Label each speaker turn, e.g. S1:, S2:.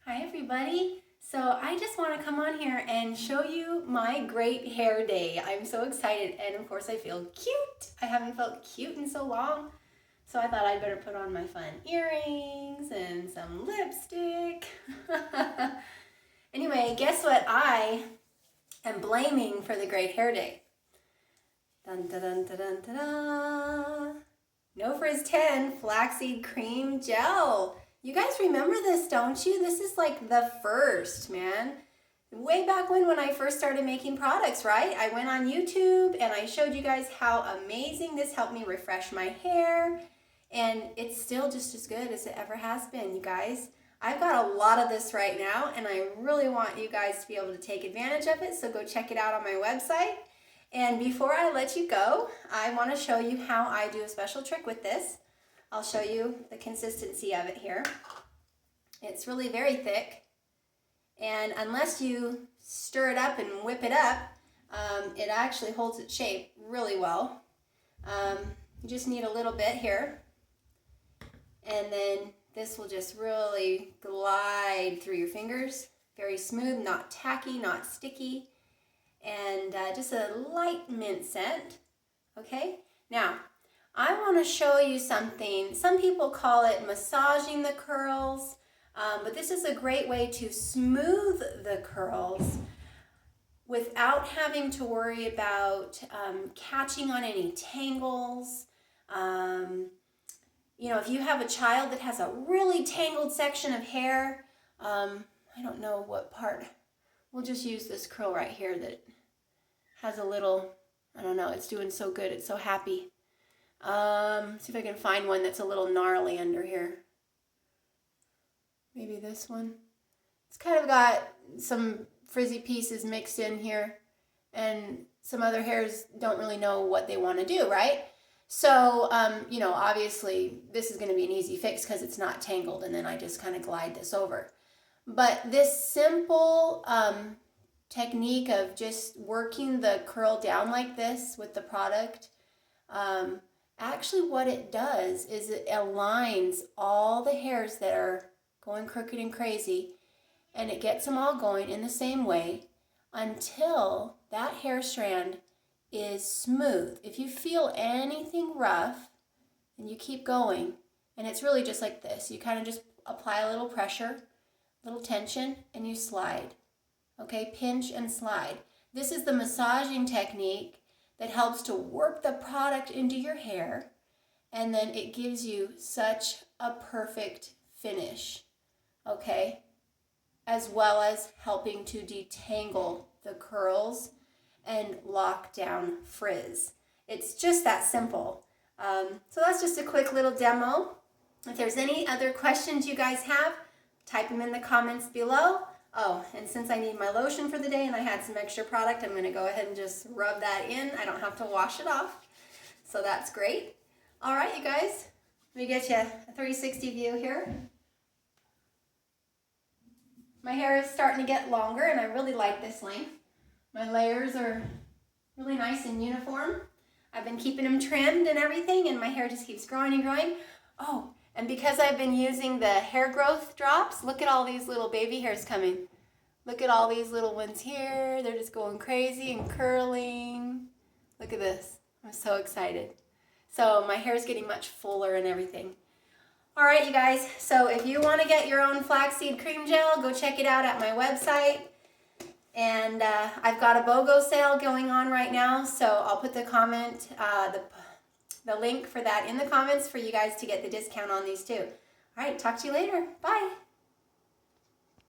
S1: Hi everybody. So I just want to come on here and show you my great hair day. I'm so excited, and of course I feel cute. I haven't felt cute in so long. So I thought I'd better put on my fun earrings and some lipstick. Anyway, guess what I am blaming for the great hair day? Dun dun dun dun dun dun dun. NoFrizz10 Flaxseed Cream Gel. You guys remember this, don't you? This is like the first, man. Way back when I first started making products, right? I went on YouTube and I showed you guys how amazing this helped me refresh my hair. And it's still just as good as it ever has been, you guys. I've got a lot of this right now and I really want you guys to be able to take advantage of it. So go check it out on my website. And before I let you go, I want to show you how I do a special trick with this. I'll show you the consistency of it here. It's really very thick, and unless you stir it up and whip it up, it actually holds its shape really well. You just need a little bit here, and then this will just really glide through your fingers. Very smooth, not tacky, not sticky, and just a light mint scent. Okay, now I want to show you something. Some people call it massaging the curls, but this is a great way to smooth the curls without having to worry about catching on any tangles. You know, if you have a child that has a really tangled section of hair, I don't know what part. We'll just use this curl right here that has a little, I don't know, it's doing so good, it's so happy. See if I can find one that's a little gnarly under here. Maybe this one. It's kind of got some frizzy pieces mixed in here, and some other hairs don't really know what they want to do, right? So, you know, obviously this is going to be an easy fix because it's not tangled, and then I just kind of glide this over. But this simple technique of just working the curl down like this with the product, actually what it does is it aligns all the hairs that are going crooked and crazy, and it gets them all going in the same way until that hair strand is smooth. If you feel anything rough, then you keep going, and it's really just like this. You kind of just apply a little pressure, a little tension, and you slide. Okay, pinch and slide. This is the massaging technique that helps to work the product into your hair, and then it gives you such a perfect finish, okay? As well as helping to detangle the curls and lock down frizz. It's just that simple. So that's just a quick little demo. If there's any other questions you guys have, type them in the comments below. Oh, and since I need my lotion for the day and I had some extra product, I'm going to go ahead and just rub that in. I don't have to wash it off. So that's great. All right, you guys. Let me get you a 360 view here. My hair is starting to get longer, and I really like this length. My layers are really nice and uniform. I've been keeping them trimmed and everything, and my hair just keeps growing and growing. Oh, and because I've been using the hair growth drops, look at all these little baby hairs coming. Look at all these little ones here. They're just going crazy and curling. Look at this. I'm so excited. So my hair is getting much fuller and everything. All right, you guys. So if you want to get your own flaxseed cream gel, go check it out at my website. And I've got a BOGO sale going on right now, so I'll put the link for that in the comments for you guys to get the discount on these too. All right, talk to you later. Bye.